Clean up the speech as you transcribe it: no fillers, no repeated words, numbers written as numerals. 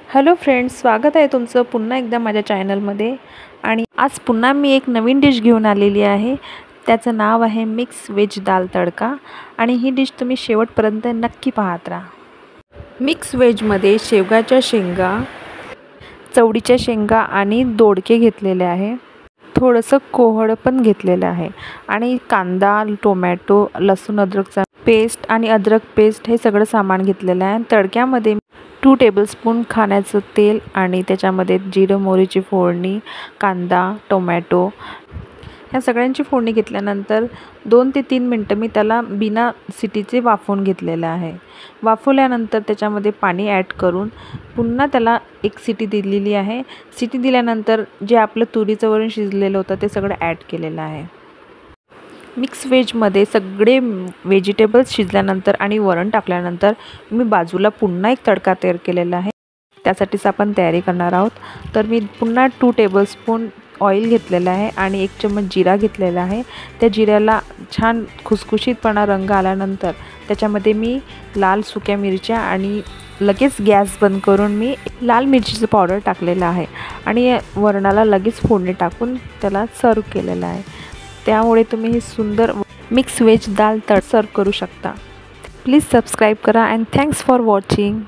Hello friends, स्वागत आहे तुमचं पुन्हा एकदा माझ्या चॅनलमध्ये। आणि आज पुन्हा मी एक नवीन डिश घेऊन आलेली आहे। त्याचं नाव आहे मिक्स व्हेज दाल तडका आणि ही डिश तुम्ही शेवटपर्यंत नक्की पाहत राहा। मिक्स व्हेजमध्ये शेवगाच्या शेंगा, चवडीच्या शेंगा आणि दोडके घेतलेले आहे। थोडंसं कोहळ पण घेतलेलं आहे आणि कांदा, टोमॅटो, लसूण अद्रकचा पेस्ट आणि अद्रक पेस्ट हे सगळं सामान घेतलेलं आहे। तडक्यामध्ये 2 टेबलस्पून खाण्याचं तेल आणि त्याच्यामध्ये जिरं मोहरीची फोडणी, कांदा, टोमॅटो ह्या सगळ्यांची फोडणी घेतल्यानंतर 2 ते 3 मिनिटं मी त्याला बिना सिटीचे वाफवून घेतलेलं आहे। वाफवल्यानंतर त्याच्यामध्ये पाणी ॲड करून पुन्हा त्याला एक सिटी दिलेली आहे। सिटी दिल्यानंतर जे आपलं तुरीचं वरण शिजलेलं होतं ते सगळं ॲड केलेलं आहे। मिक्स व्हेजमध्ये सगळे व्हेजिटेबल्स शिजल्यानंतर आणि वरण टाकल्यानंतर मी बाजूला पुन्हा एक तडका तयार केलेला आहे। त्यासाठीच आपण तयारी करणार आहोत। तर मी पुन्हा 2 टेबलस्पून ऑइल घेतलेलं आहे आणि 1 चम्मच जिरा घेतलेला आहे। त्या जिऱ्याला छान खुसखुशीतपणा रंग आल्यानंतर त्याच्यामध्ये मी लाल सुक्या मिरच्या आणि लगेच गॅस बंद करून मी लाल मिरचीचं पावडर टाकलेलं आहे आणि वरणाला लगेच फोडणी टाकून त्याला सर्व केलेलं आहे। त्यामुळे तुम्ही हे सुंदर मिक्स व्हेज दाल तडका सर्व करू शकता। प्लीज सबस्क्राईब करा अँड थँक्स फॉर वॉचिंग।